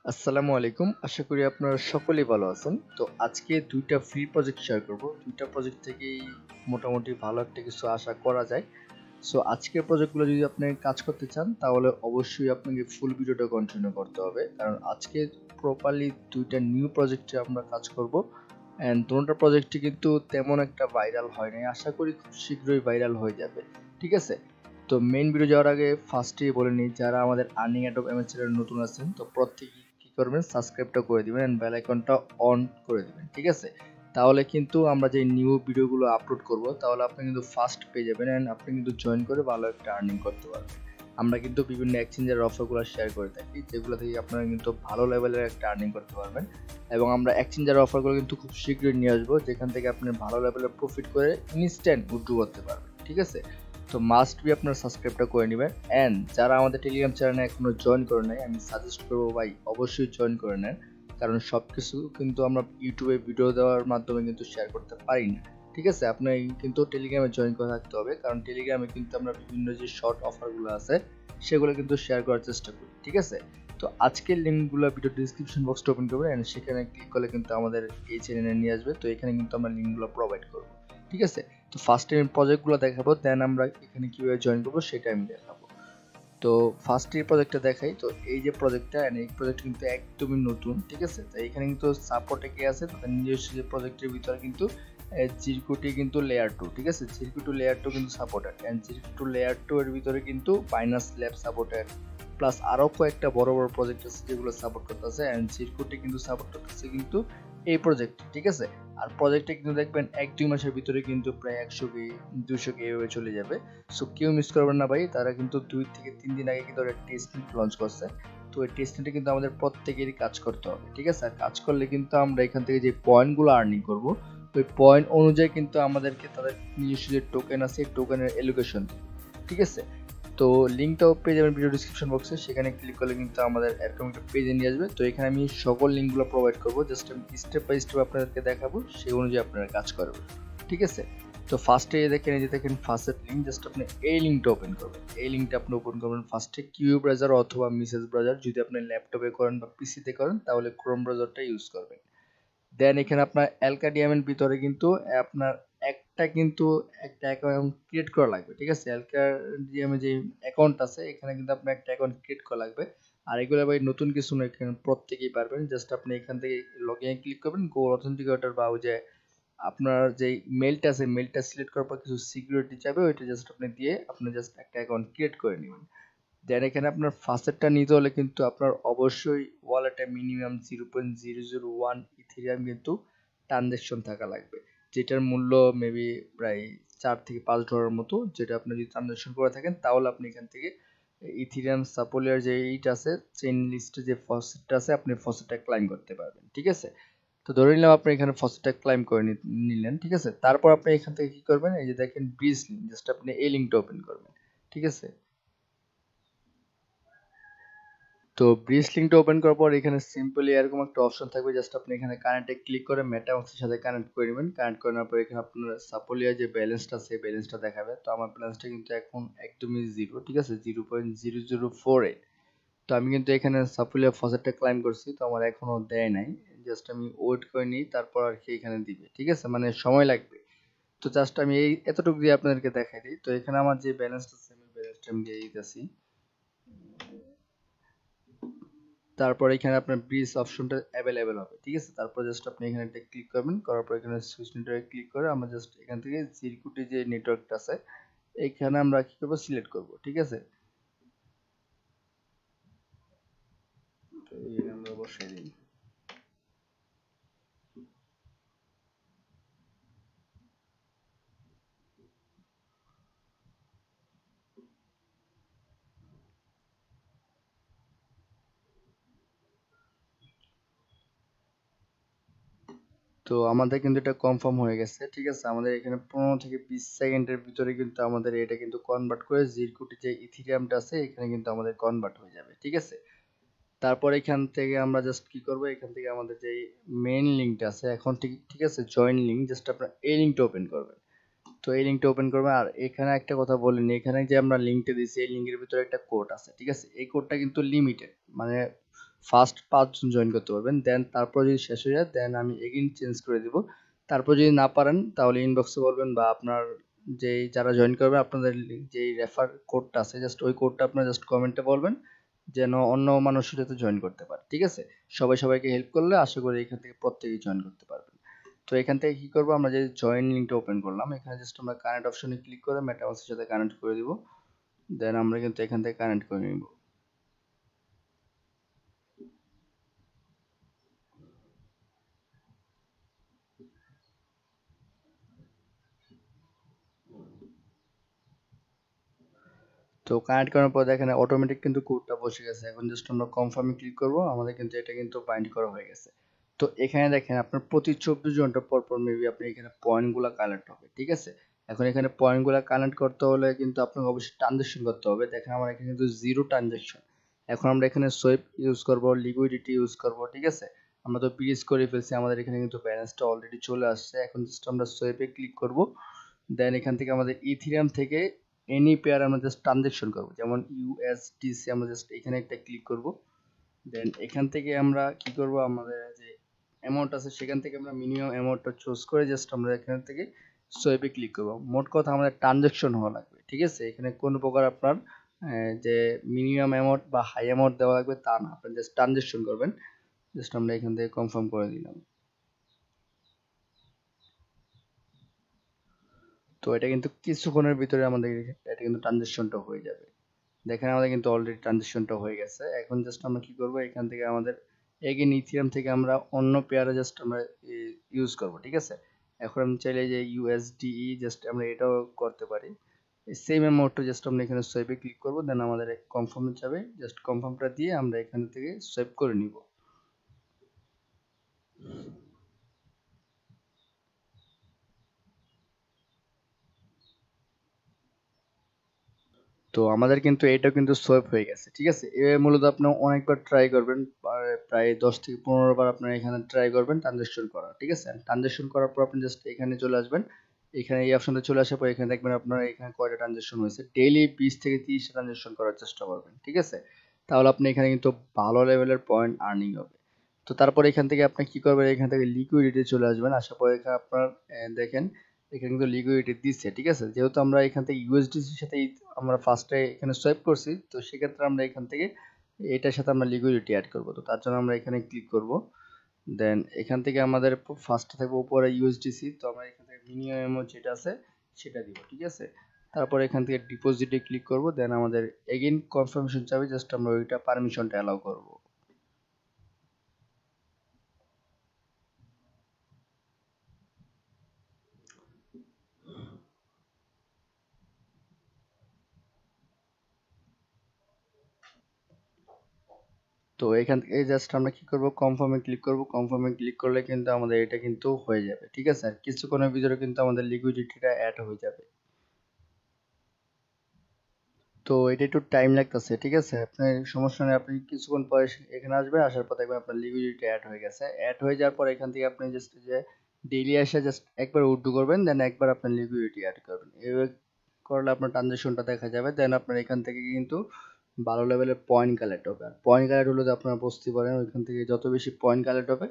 আসসালামু আলাইকুম। আশা করি আপনারা সকলেই ভালো আছেন। তো আজকে ২ টা ফ্রি প্রজেক্ট শেয়ার করব। ২ টা প্রজেক্ট থেকেই মোটামুটি ভালো একটা কিছু আশা করা যায়। সো আজকের প্রজেক্টগুলো যদি আপনি কাজ করতে চান তাহলে অবশ্যই আপনাকে ফুল ভিডিওটা কন্টিনিউ করতে হবে। কারণ আজকে প্রপারলি ২ টা নিউ প্রজেক্টে আমরা কাজ করব। অ্যান্ড দোনোটা প্রজেক্টই কিন্তু তেমন একটা ভাইরাল হয় নাই। আশা করি খুব শীঘ্রই ভাইরাল হয়ে যাবে। ঠিক আছে? তো মেইন ভিডিও যাওয়ার আগে ফার্স্টেই বলে নিই যারা আমাদের আর্নিং অ্যাডব এমএস চ্যানেলে নতুন আছেন তো প্রত্যেকেই কি করবেন সাবস্ক্রাইবটা করে দিবেন এন্ড বেল আইকনটা অন করে দিবেন। ঠিক আছে? তাহলে কিন্তু আমরা যে নিউ ভিডিওগুলো আপলোড করব তাহলে আপনি কিন্তু ফার্স্ট পেয়ে যাবেন এন্ড আপনি কিন্তু জয়েন করে ভালো একটা আর্নিং করতে পারবেন। আমরা কিন্তু বিভিন্ন এক্সচেঞ্জের অফারগুলো শেয়ার করে থাকি যেগুলো থেকে আপনারা কিন্তু ভালো লেভেলের একটা আর্নিং করতে পারবেন এবং আমরা এক্সচেঞ্জের অফারগুলো কিন্তু খুব শীঘ্রই নিয়ে আসবো যেখান থেকে আপনি ভালো লেভেলের প্রফিট করে ইনস্ট্যান্ট উইথড্র করতে পারবেন। ঠিক আছে? তো মাস্ট বি আপনার সাবস্ক্রাইবটা করে নেবেন অ্যান্ড যারা আমাদের টেলিগ্রাম চ্যানেলে এখনো জয়েন করে নাই আমি সাজেস্ট করবো ভাই অবশ্যই জয়েন করে নেন। কারণ সব কিছু কিন্তু আমরা ইউটিউবে ভিডিও দেওয়ার মাধ্যমে কিন্তু শেয়ার করতে পারি না। ঠিক আছে? আপনার কিন্তু টেলিগ্রামে জয়েন করে থাকতে হবে কারণ টেলিগ্রামে কিন্তু আমরা বিভিন্ন যে শর্ট অফারগুলো আছে সেগুলো কিন্তু শেয়ার করার চেষ্টা করি। ঠিক আছে? তো আজকের লিঙ্কগুলো ভিডিও ডিসক্রিপশন বক্সটা ওপেন করবেন এন্ড সেখানে ক্লিক করলে কিন্তু আমাদের এই চ্যানেলে নিয়ে আসবে। তো এখানে কিন্তু আমরা লিঙ্কগুলো প্রোভাইড করব। ঠিক আছে? তো ফার্স্টে আমি প্রজেক্টগুলো দেখাবো দেন আমরা এখানে কিভাবে জয়েন করবো সেটা আমি দেখাবো। তো ফার্স্ট এই প্রজেক্টটা দেখাই। তো এই যে প্রজেক্টটা এই প্রজেক্ট কিন্তু একদমই নতুন। ঠিক আছে? তো এখানে কিন্তু সাপোর্টে কে আছে তাদের নিজস্ব যে প্রজেক্টের ভিতরে কিন্তু জিরকোটি কিন্তু লেয়ার 2 ঠিক আছে? জিরকো লেয়ার 2 কিন্তু সাপোর্টেড এন্ড জিরকো লেয়ার 2 এর ভিতরে কিন্তু বাইনান্স ল্যাব সাপোর্টেড প্লাস আরো কয়েকটা বড় বড় প্রজেক্ট আছে যেগুলো সাপোর্ট করতেছে এন্ড জিরকোটি কিন্তু সাপোর্ট করতেছে কিন্তু এই প্রজেক্ট ঠিক আছে? আর প্রজেক্টে কিন্তু দেখবেন ১-২ মাসের ভিতরে কিন্তু প্রায় ১০০ কে ২০০ কে এভাবে চলে যাবে। সো কেউ মিস করবেন না ভাই তারা কিন্তু ২ থেকে ৩ দিন আগে কিন্তু একটা টেস্টনেট লঞ্চ করছে। তো এই টেস্টনেটে কিন্তু আমাদের প্রত্যেকেরই কাজ করতে হবে। ঠিক আছে? আর কাজ করলে কিন্তু আমরা এখান থেকে যে পয়েন্টগুলো আর্নিং করব ওই পয়েন্ট অনুযায়ী কিন্তু আমাদেরকে তাদের নিজস্ব যে টোকেন আছে এই টোকেনের এলোকেশন দিবে। ঠিক আছে? তো লিঙ্কটাও পেয়ে যাবেন ভিডিও ডিসক্রিপশন বক্সে সেখানে ক্লিক করলে কিন্তু আমাদের এরকম একটা পেজে নিয়ে আসবে। তো এখানে আমি সকল লিঙ্কগুলো প্রোভাইড করব জাস্ট আমি স্টেপ বাই স্টেপ আপনাদেরকে দেখাবো সেই অনুযায়ী আপনারা কাজ করবেন। ঠিক আছে? তো ফার্স্টে দেখেন এই যে দেখেন ফার্স্টের লিঙ্ক জাস্ট আপনি এই লিঙ্কটা ওপেন করবেন। এই লিঙ্কটা আপনি ওপেন করবেন ফার্স্টে কিউ ব্রাউজার অথবা মিসেস ব্রাউজার যদি আপনি ল্যাপটপে করেন বা পিসিতে করেন তাহলে ক্রোম ব্রাউজারটা ইউজ করবেন। দেন এখানে আপনার অ্যালকাডিয়ামের ভিতরে কিন্তু আপনার একটা কিন্তু একটা অ্যাকাউন্ট ক্রিয়েট করা লাগবে। ঠিক আছে? অ্যালকাডিয়ামে যে অ্যাকাউন্ট আছে এখানে কিন্তু আপনার একটা অ্যাকাউন্ট ক্রিয়েট করা লাগবে। আর এগুলো ভাই নতুন কিছু না এখানে প্রত্যেকেই পারবেন। জাস্ট আপনি এখান থেকে লগইন ক্লিক করবেন গো অথেন্টিকেটর বা ওই যে আপনার যে মেইলটা আছে মেইলটা সিলেক্ট করার পর কিছু সিকিউরিটি চাইবে ওইটা জাস্ট আপনি দিয়ে আপনি জাস্ট একটা অ্যাকাউন্ট ক্রিয়েট করে নেবেন। দেন এখানে আপনার ফার্স্টেরটা নিতে হলে কিন্তু আপনার অবশ্যই ওয়ালেটে মিনিমাম 0.001 ইথেরিয়াম কিন্তু ট্রানজ্যাকশন থাকা লাগবে যেটার মূল্য মেবি প্রায় $4 থেকে $5 মতো যেটা আপনি যদি ট্রানজ্যাকশন করে থাকেন তাহলে আপনি এখান থেকে ইথেরিয়াম সাপোলিয়ার যে এইটা আছে চেইন লিস্টে যে ফসেটটা আছে আপনি ফসেটটা ক্লাইম করতে পারবেন ঠিক আছে তো ধরে নিলাম আপনি এখানে ফসেটটা ক্লাইম করে নিলেন ঠিক আছে তারপর আপনি এখান থেকে কি করবেন এই যে দেখেন ব্রিজ লিঙ্ক জাস্ট আপনি এই লিঙ্কটা ওপেন করবেন ঠিক আছে তো ব্রিজ লিঙ্কটা ওপেন করার পর এখানে সিম্পলি এরকম একটা অপশন থাকবে জাস্ট আপনি এখানে কানেক্টে ক্লিক করে মেটামাস্কের সাথে কানেক্ট করে নেবেন কানেক্ট করার পর এখানে আপনার সাপোলিয়া যে ব্যালেন্সটা আছে ব্যালেন্সটা দেখাবে তো আমার ব্যালেন্সটা কিন্তু এখন একদমই জিরো ঠিক আছে 0.0048 তো আমি কিন্তু এখানে সাপোলিয়া ফসেটটা ক্লাইম করছি তো আমার এখনো দেয় নাই জাস্ট আমি ওয়েট করে নিই তারপর আর কি এখানে দিবে ঠিক আছে মানে সময় লাগবে তো জাস্ট আমি এই এতটুকু দিয়ে আপনাদেরকে দেখাই দিই তো এখানে আমার যে ব্যালেন্সটা আছে আমি ব্যালেন্সটা আমি দিয়ে দিতেছি তারপর এখানে আপনার ব্রিজ অপশনটা অ্যাভেলেবেল হবে ঠিক আছে তারপর জাস্ট আপনি এখানে একটা ক্লিক করবেন করার পর এখানে সুইচ নেটওয়ার্কে ক্লিক করে আমরা জাস্ট এখান থেকে জিরকুটি যে নেটওয়ার্কটা আছে এখানে আমরা কি করব সিলেক্ট করব ঠিক আছে তো এই আমরা বসাই দিই তো আমাদের কিন্তু এটা কনফার্ম হয়ে গেছে ঠিক আছে আমাদের এখানে 15 থেকে 20 সেকেন্ডের ভিতরে কিন্তু আমাদের এটা কিন্তু কনভার্ট করে জিরকুটি যে ইথিরিয়ামটা আছে এখানে কিন্তু আমাদের কনভার্ট হয়ে যাবে ঠিক আছে তারপর এখান থেকে আমরা জাস্ট কি করব এখান থেকে আমাদের যে মেইন লিংকটা আছে এখন ঠিক ঠিক আছে জয়েন লিংক জাস্ট আপনারা এই লিংকটা ওপেন করবেন তো এই লিংকটা ওপেন করবেন আর এখানে একটা কথা বলিনি এখানে যে আমরা লিংকটা দিয়েছি এই লিংকের ভিতরে একটা কোড আছে ঠিক আছে এই কোডটা কিন্তু লিমিটেড মানে ফার্স্ট 5 জন জয়েন করতে পারবেন। দেন তারপর যদি শেষ হয়ে যায় দেন আমি এগেইন চেঞ্জ করে দিব। তারপর যদি না পারেন তাহলে ইনবক্সে বলবেন বা আপনার যেই যারা জয়েন করবে আপনাদের যেই রেফার কোডটা আছে জাস্ট ওই কোডটা আপনারা জাস্ট কমেন্টে বলবেন যেন অন্য মানুষও যাতে জয়েন করতে পারে। ঠিক আছে? সবাই সবাইকে হেল্প করলে আশা করি এখান থেকে প্রত্যেকেই জয়েন করতে পারবেন। তো এখান থেকে কি করব, আমরা যে জয়েন লিংকটা ওপেন করলাম এখানে জাস্ট আমরা কানেক্ট অপশনে ক্লিক করে মেটামাস্কের সাথে কানেক্ট করে দিব। দেন আমরা কিন্তু এখান থেকে কানেক্ট করে নিব। তো কানেক্ট করার পর দেখেন অটোমেটিক কিন্তু কোডটা বসে গেছে। এখন জাস্ট আমরা কনফার্মে ক্লিক করব, আমাদের কিন্তু এটা কিন্তু বাইন্ড করা হয়ে গেছে। তো এখানে দেখেন আপনার প্রতি 24 ঘন্টা পর পর মেবি আপনি এখানে পয়েন্টগুলো কালেক্ট হবে। ঠিক আছে? এখন এখানে পয়েন্টগুলো কালেক্ট করতে হলে কিন্তু আপনাকে অবশ্যই ট্রানজাকশন করতে হবে। দেখেন আমার এখানে কিন্তু জিরো ট্রানজাকশন। এখন আমরা এখানে সোয়েপ ইউজ করব, লিকুইডিটি ইউজ করব। ঠিক আছে? আমরা তো পিএস করে ফেলছি, আমাদের এখানে কিন্তু ব্যালেন্সটা অলরেডি চলে আসছে। এখন জাস্ট আমরা সোয়েপে ক্লিক করব। দেন এখান থেকে আমাদের ইথিরিয়াম থেকে এনি পেয়ার আমরা জাস্ট ট্রানজাকশন করব, যেমন ইউএসডিসি আমরা জাস্ট এখানে একটা ক্লিক করব। দেন এখান থেকে আমরা কি করব, আমাদের যে অ্যামাউন্ট আছে সেখান থেকে আমরা মিনিমাম অ্যামাউন্টটা চুজ করে জাস্ট আমরা এখান থেকে সোয়েপে ক্লিক করব। মোট কথা আমাদের ট্রানজাকশন হওয়া লাগবে। ঠিক আছে? এখানে কোনো প্রকার আপনার যে মিনিমাম অ্যামাউন্ট বা হাই অ্যামাউন্ট দেওয়া লাগবে তা না, আপনি জাস্ট ট্রানজাকশন করবেন। জাস্ট আমরা এখান থেকে কনফার্ম করে দিলাম। তো এটা কিন্তু কিছুক্ষণের ভিতরে আমাদের এটা কিন্তু ট্রানজাকশনটা হয়ে যাবে। দেখেন আমাদের কিন্তু অলরেডি ট্রানজিশনটা হয়ে গেছে। এখন জাস্ট আমরা কি করব, এখান থেকে আমাদের এগেইন ইথিরিয়াম থেকে আমরা অন্য পেয়ারে জাস্ট আমরা ইউজ করব। ঠিক আছে? এখন আমি চাইলে যে ইউএসডিই জাস্ট আমরা এটাও করতে পারি। সেম অ্যামাউন্টটা জাস্ট আমরা এখানে সোয়েপে ক্লিক করব, দেন আমাদের কনফার্মে যাবে, জাস্ট কনফার্মটা দিয়ে আমরা এখান থেকে সোয়েপ করে নিব। তো আমাদের কিন্তু এটাও কিন্তু সোয়েপ হয়ে গেছে। ঠিক আছে? এভাবে মূলত আপনি অনেকবার ট্রাই করবেন, প্রায় 10 থেকে 15 বার আপনার এখানে ট্রাই করবেন ট্রানজাকশন করা। ঠিক আছে? ট্রানজাকশন করার পর আপনি জাস্ট এখানে চলে আসবেন। এখানে এই অপশনটা চলে আসার পর এখানে দেখবেন আপনার এখানে কয়টা ট্রানজাকশন হয়েছে। ডেইলি 20 থেকে 30 টা ট্রানজাকশন করার চেষ্টা করবেন। ঠিক আছে? তাহলে আপনি এখানে কিন্তু ভালো লেভেলের পয়েন্ট আর্নিং হবে। তো তারপরে এখান থেকে আপনি কি করবেন, এখান থেকে লিকুইডিটি চলে আসবেন। আসার পর এখানে আপনার দেখেন এখানে কিন্তু লিকুইডিটি দিচ্ছে। ঠিক আছে? যেহেতু আমরা এখান থেকে ইউএসডিসির সাথে আমরা ফার্স্টে এখানে সোয়াইপ করছি, তো সেক্ষেত্রে আমরা এখান থেকে এটার সাথে আমরা লিকুইডিটি অ্যাড করব। তো তার জন্য আমরা এখানে ক্লিক করব। দেন এখান থেকে আমাদের ফার্স্টে থাকবে উপরে ইউএসডিসি, তো আমরা এখান থেকে মিনিমাম যেটা আছে সেটা দিব। ঠিক আছে? তারপর এখান থেকে ডিপোজিটে ক্লিক করব, দেন আমাদের এগেইন কনফার্মেশন চাবে, জাস্ট আমরা ওইটা পারমিশনটা অ্যালাউ করব। তো এখান থেকে জাস্ট আমরা কি করব, কনফার্মে ক্লিক করব। কনফার্মে ক্লিক করলে কিন্তু আমাদের এটা কিন্তু হয়ে যাবে। ঠিক আছে? আর কিছুক্ষণের ভিতরে কিন্তু আমাদের লিকুইডিটিটা অ্যাড হয়ে যাবে। তো এটা একটু টাইম লাগতেছে। ঠিক আছে? আপনার সমস্যা নেই, আপনি কিছুক্ষণ পরে এখানে আসবেন, আসার পর দেখবেন আপনার লিকুইডিটি অ্যাড হয়ে গেছে। অ্যাড হয়ে যাওয়ার পর এখান থেকে আপনি জাস্ট যে ডেইলি এসে জাস্ট একবার উইথড্র করবেন, দেন একবার আপনার লিকুইডিটি অ্যাড করবেন। এভাবে করলে আপনার ট্রানজাকশনটা দেখা যাবে। দেন আপনার এখান থেকে কিন্তু ভালো লেভেলের পয়েন্ট কালেক্ট হবে। আর পয়েন্ট কালেক্ট হলে তো আপনারা বুঝতে পারেন ওইখান থেকে যত বেশি পয়েন্ট কালেক্ট হবে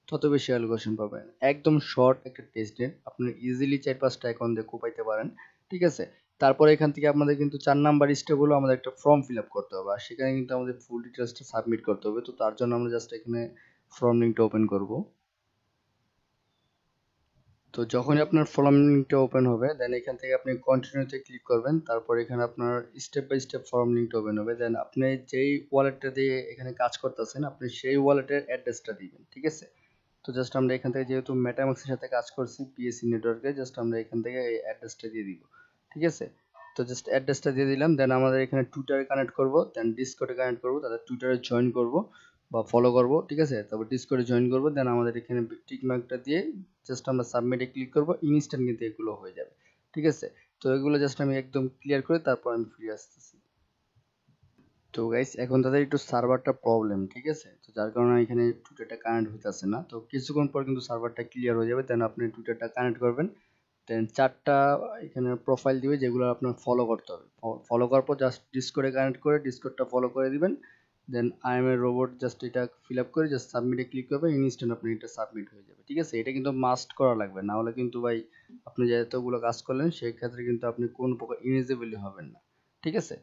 তত বেশি অ্যালোকেশন পাবেন। একদম শর্ট একটা টেস্ট নেট, আপনি ইজিলি 4-5টা অ্যাকাউন্ট দিয়ে কোপাইতে পারেন। ঠিক আছে? তারপরে এখান থেকে আমাদের কিন্তু 4 নাম্বার স্টেপ হলো আমাদের একটা ফর্ম ফিল আপ করতে হবে। আর সেখানে কিন্তু আমাদের ফুল ডিটেইলসটা সাবমিট করতে হবে। তো তার জন্য আমরা জাস্ট এখানে ফর্ম লিংকটা ওপেন করব। তো যখনই আপনার ফর্ম লিংকটা ওপেন হবে দেন এখান থেকে আপনি কন্টিনিউতে ক্লিক করবেন। তারপর এখানে আপনার স্টেপ বাই স্টেপ ফর্ম লিংকটা ওপেন হবে। দেন আপনি যেই ওয়ালেটটা দিয়ে এখানে কাজ করতেছেন আপনি সেই ওয়ালেটের অ্যাড্রেসটা দিবেন। ঠিক আছে? তো জাস্ট আমরা এখান থেকে যেহেতু মেটামাক্সের সাথে কাজ করছি পিএসসি নেটওয়ার্কে, জাস্ট আমরা এখান থেকে এই অ্যাড্রেসটা দিয়ে দিব। ঠিক আছে? তো জাস্ট অ্যাড্রেসটা দিয়ে দিলাম। দেন আমাদের এখানে টুইটারে কানেক্ট করব, দেন ডিসকর্ডে কানেক্ট করব, তাদের টুইটারে জয়েন করব বা ফলো করব। ঠিক আছে? তারপর ডিসকর্ডে জয়েন করব, দেন আমাদের এখানে টিক মার্কটা দিয়ে জাস্ট আমরা সাবমিটে ক্লিক করব, ইনস্ট্যান্ট কিন্তু এগুলো হয়ে যাবে। ঠিক আছে? তো এগুলো জাস্ট আমি একদম ক্লিয়ার করে তারপর আমি ফিরে আসতেছি। তো গাইস এখন তাদের একটু সার্ভারটা প্রবলেম। ঠিক আছে? তো যার কারণে এখানে টুইটারটা কানেক্ট হইতাছে না। তো কিছুক্ষণ পর কিন্তু সার্ভারটা ক্লিয়ার হয়ে যাবে, দেন আপনি টুইটারটা কানেক্ট করবেন। দেন 4টা এখানে প্রোফাইল দিবে যেগুলো আপনার ফলো করতে হবে। ফলো করার পর জাস্ট ডিসকর্ডে কানেক্ট করে ডিসকর্ডটা ফলো করে দিবেন। Then I am a robot just এটা ফিল আপ করে জাস্ট সাবমিটে ক্লিক করবে, ইনস্ট্যান্ট আপনি এটা সাবমিট হয়ে যাবে। ঠিক আছে, এটা কিন্তু মাস্ট করা লাগবে, না হলে কিন্তু ভাই আপনি যে এতগুলো কাজ করলেন সেই ক্ষেত্রে কিন্তু আপনি কোন প্রকার ইলিজিবল হবেন না। ঠিক আছে,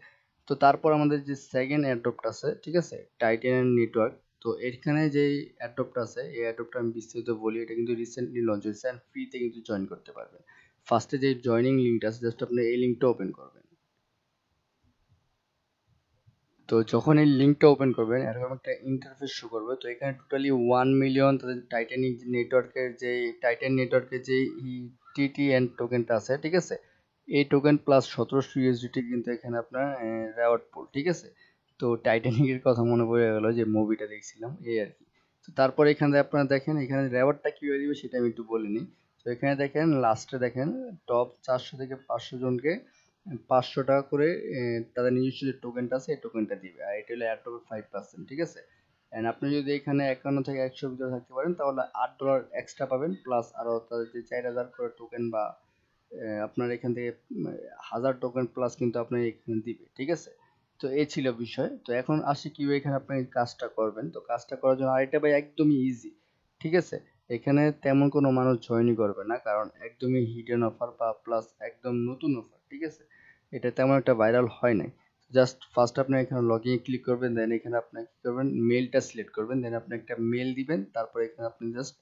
তো তারপর আমাদের যে সেকেন্ড অ্যাডপ্ট আছে, ঠিক আছে, টাইটানিয়াম নেটওয়ার্ক। তো এখানে যে অ্যাডপ্ট আছে এই অ্যাডপ্টটা আমি বিস্তারিত বলি। এটা কিন্তু রিসেন্টলি লঞ্চ হয়েছে অ্যান্ড ফ্রিতে কিন্তু জয়েন করতে পারবেন। ফার্স্টে যে জয়নিং লিঙ্কটা আছে জাস্ট আপনি এই লিঙ্কটা ওপেন করবেন। তো যখন এই লিঙ্কটা ওপেন করবেন এরকম একটা ইন্টারফেস শো করবে। তো এখানে টোটালি 1 মিলিয়ন তাদের টাইটানিক নেটওয়ার্কের যে টিটিএন টোকেনটা আছে, ঠিক আছে, এই টোকেন প্লাস 1700 ইউএসডিটি কিন্তু এখানে আপনার রেওয়ার্ড পুল। ঠিক আছে, তো টাইটানিকের কথা মনে পড়ে গেল যে মুভিটা দেখছিলাম এই আর কি। তো তারপর এখানে আপনারা দেখেন এখানে রেওয়ার্ডটা কিভাবে দিবে সেটা আমি একটু বলে নিই। তো এখানে দেখেন লাস্টে দেখেন টপ 400 থেকে 500 জনকে 500 টাকা করে তাদের নিজস্ব যে টোকেনটা আছে এই টোকেনটা দিবে, আর এটা হলো অ্যাড্রপের 5%। ঠিক আছে, এন্ড আপনি যদি এখানে 51 থেকে 100 ভিতরে থাকতে পারেন তাহলে $8 এক্সট্রা পাবেন, প্লাস আরো তাদের যে 4000 করে টোকেন বা আপনার এখান থেকে 1000 টোকেন প্লাস কিন্তু আপনার এখানে দিবে। ঠিক আছে, তো এই ছিল বিষয়। তো এখন আসি কিভাবে এখানে আপনি কাজটা করবেন। তো কাজটা করার জন্য আরেকটা ভাই একদমই ইজি। ঠিক আছে, এখানে তেমন কোনো মানুষ জয়েনই করবে না, কারণ একদমই হিডেন অফার বা প্লাস একদম নতুন অফার। ঠিক আছে, এটা তেমন একটা ভাইরাল হয় নাই। জাস্ট ফার্স্ট আপনি এখানে লগ ইন ক্লিক করবেন, দেন এখানে আপনি কি করবেন মেলটা সিলেক্ট করবেন, দেন আপনি একটা মেল দিবেন, তারপর এখানে আপনি জাস্ট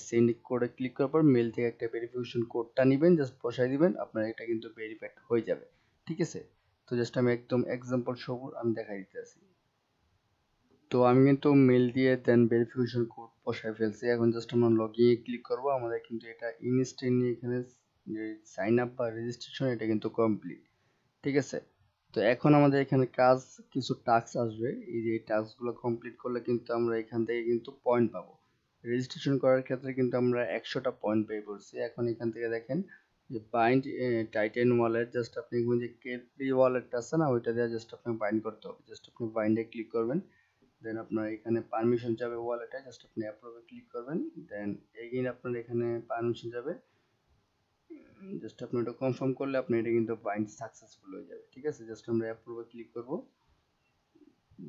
সেন্ড কোডে ক্লিক করার পর মেল থেকে একটা ভেরিফিকেশন কোডটা নেবেন, জাস্ট বসাই দিবেন, আপনার এটা কিন্তু ভেরিফাইড হয়ে যাবে। ঠিক আছে, তো জাস্ট আমি একদম এক্সাম্পল সহ আমি দেখাই দিতেছি। তো আমি কিন্তু মেল দিয়ে দেন ভেরিফিকেশন কোড বসায় ফেলছি। এখন জাস্ট আমরা লগইন ক্লিক করব, আমাদের কিন্তু এটা ইনস্ট্যান্টলি এখানে যে সাইন আপ বা রেজিস্ট্রেশন এটা কিন্তু কমপ্লিট। ঠিক আছে, তো এখন আমাদের এখানে কাজ কিছু টাস্ক আসবে। এই যে টাস্কগুলো কমপ্লিট করলে কিন্তু আমরা এখান থেকে কিন্তু পয়েন্ট পাবো। রেজিস্ট্রেশন করার ক্ষেত্রে কিন্তু আমরা 100টা পয়েন্ট পে করছি। এখন এখান থেকে দেখেন যে বাইন্ড টাইটান ওয়ালেট, জাস্ট আপনি এখানে যে কেপি ওয়ালেটটা আছে না ওইটা দিয়ে জাস্ট আপনি বাইন্ড করতে হবে। জাস্ট আপনি বাইন্ডে ক্লিক করবেন, দেন আপনার এখানে পারমিশন যাবে ওয়ালেটে, জাস্ট আপনি অ্যাপ্রুভে ক্লিক করবেন, দেন এগেইন আপনার এখানে পারমিশন যাবে, জাস্ট আপনি এটা কনফার্ম করলে আপনি এটা কিন্তু বাইন্ড সাকসেসফুল হয়ে যাবে। ঠিক আছে, জাস্ট আমরা অ্যাপ্রুভে ক্লিক করব,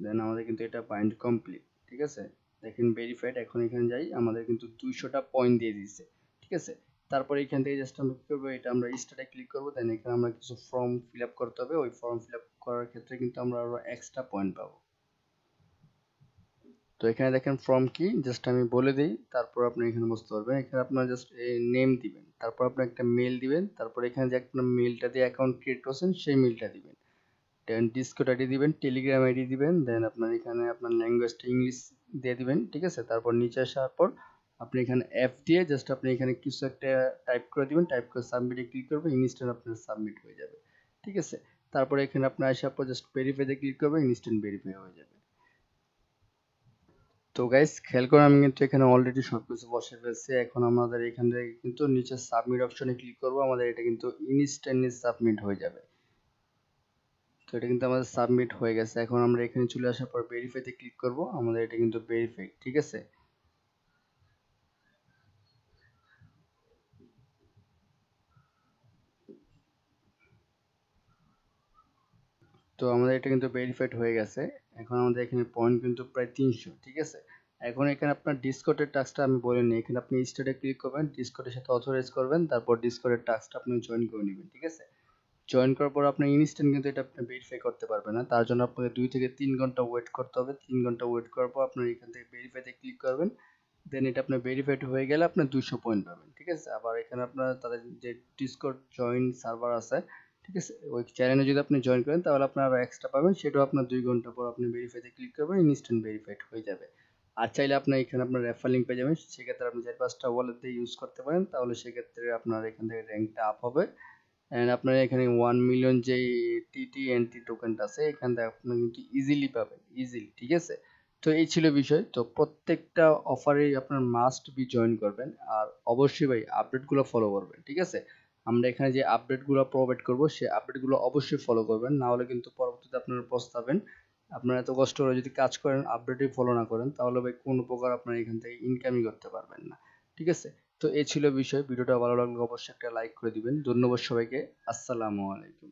দেন আমাদের কিন্তু এটা বাইন্ড কমপ্লিট। ঠিক আছে, দেখেন ভেরিফাইড। এখন এখানে যাই, আমাদের কিন্তু 200টা পয়েন্ট দিয়ে দিয়েছে। ঠিক আছে, তারপর এখান থেকে জাস্ট আমরা কি করবো, এটা আমরা স্টার্টে ক্লিক করবো, দেন এখানে আমরা কিছু ফর্ম ফিল আপ করতে হবে। ওই ফর্ম ফিল আপ করার ক্ষেত্রে কিন্তু আমরা আরো এক্সট্রা পয়েন্ট পাবো। তো এখানে দেখেন ফর্ম কি, জাস্ট আমি বলে দিই, তারপর আপনি এখানে বুঝতে পারবেন। এখানে আপনার জাস্ট নেম দিবেন, তারপর আপনি একটা মেল দিবেন, তারপর এখানে যে আপনার মেলটা দিয়ে অ্যাকাউন্ট ক্রিয়েট করছেন সেই মেলটা দিবেন, দেন ডিসকর্ড আইডি দিবেন, টেলিগ্রাম আইডি দিবেন, দেন আপনার এখানে আপনার ল্যাঙ্গুয়েজটা ইংলিশ দিয়ে দিবেন। ঠিক আছে, তারপর নিচে আসার পর আপনি এখানে অ্যাপ দিয়ে জাস্ট আপনি এখানে কিছু একটা টাইপ করে দিবেন, টাইপ করে সাবমিটে ক্লিক করবেন, ইনস্ট্যান্ট আপনার সাবমিট হয়ে যাবে। ঠিক আছে, তারপরে এখানে আপনার আসার পর জাস্ট ভেরিফাইতে ক্লিক করবেন, ইনস্ট্যান্ট ভেরিফাই হয়ে যাবে। তো গাইস খেয়াল করে আমি কিন্তু এখানে অলরেডি সবকিছু বসে ফেলছি। এখন আমাদের এখান থেকে কিন্তু নিচে সাবমিট অপশনে ক্লিক করব, আমাদের এটা কিন্তু ইনস্ট্যান্টলি সাবমিট হয়ে যাবে। তো এটা কিন্তু আমাদের সাবমিট হয়ে গেছে। এখন আমরা এখানে চলে আসার পর ভেরিফাইতে ক্লিক করব, আমাদের এটা কিন্তু ভেরিফাইড। ঠিক আছে, তো আমাদের এটা কিন্তু ভেরিফাইড হয়ে গেছে। এখন আমাদের এখানে পয়েন্ট কিন্তু প্রায় 300। ঠিক আছে, এখন এখানে আপনার ডিসকর্ডের টাস্কটা আমি বলে নিই। এখানে আপনি স্টার্টে ক্লিক করবেন, ডিসকর্ডের সাথে অথরাইজ করবেন, তারপর ডিসকর্ডের টাস্কটা আপনি জয়েন করে নেবেন। ঠিক আছে, জয়েন করার পর আপনি ইনস্ট্যান্ট কিন্তু এটা আপনি ভেরিফাই করতে পারবেন না, তার জন্য আপনাকে 2 থেকে 3 ঘন্টা ওয়েট করতে হবে। 3 ঘন্টা ওয়েট করার পর আপনার এখান থেকে ভেরিফাইতে ক্লিক করবেন, দেন এটা আপনার ভেরিফাইড হয়ে গেলে আপনার 200 পয়েন্ট পাবেন। ঠিক আছে, আবার এখানে আপনার তাদের যে ডিসকর্ড জয়েন সার্ভার আছে, ঠিক আছে, ওই চ্যানেলে যদি আপনি জয়েন করেন তাহলে আপনার আরো এক্সট্রা পাবেন, সেটাও আপনার 2 ঘন্টা পর আপনি ভেরিফাইতে ক্লিক করবেন, ইনস্ট্যান্ট ভেরিফাইড হয়ে যাবে। আর চাইলে আপনি এখানে আপনার রেফার লিঙ্ক পেয়ে যাবেন, সেক্ষেত্রে আপনি 4-5টা ওয়ালেট দিয়ে ইউজ করতে পারেন, তাহলে সেক্ষেত্রে আপনার এখান থেকে র্যাঙ্কটা আপ হবে। এন্ড আপনার এখানে 1 মিলিয়ন যে টিটিএনটি টোকেনটা আছে এখান থেকে আপনি কিন্তু ইজিলি পাবেন, ইজিলি। ঠিক আছে, তো এই ছিল বিষয়। তো প্রত্যেকটা অফারে আপনার মাস্ট বি জয়েন করবেন, আর অবশ্যই ভাই আপডেটগুলো ফলো করবেন। ঠিক আছে, আমরা এখানে যে আপডেটগুলো প্রোভাইড করব সেই আপডেটগুলো অবশ্যই ফলো করবেন, না হলে কিন্তু পরবর্তীতে আপনারা পস্তাবেন। আপনারা এত কষ্ট করে যদি কাজ করেন আপডেটই ফলো না করেন তাহলে ভাই কোনো প্রকার আপনারা এখান থেকে ইনকামই করতে পারবেন না। ঠিক আছে, তো এই ছিল বিষয়। ভিডিওটা ভালো লাগলে অবশ্যই একটা লাইক করে দিবেন। ধন্যবাদ সবাইকে। আসসালামু আলাইকুম।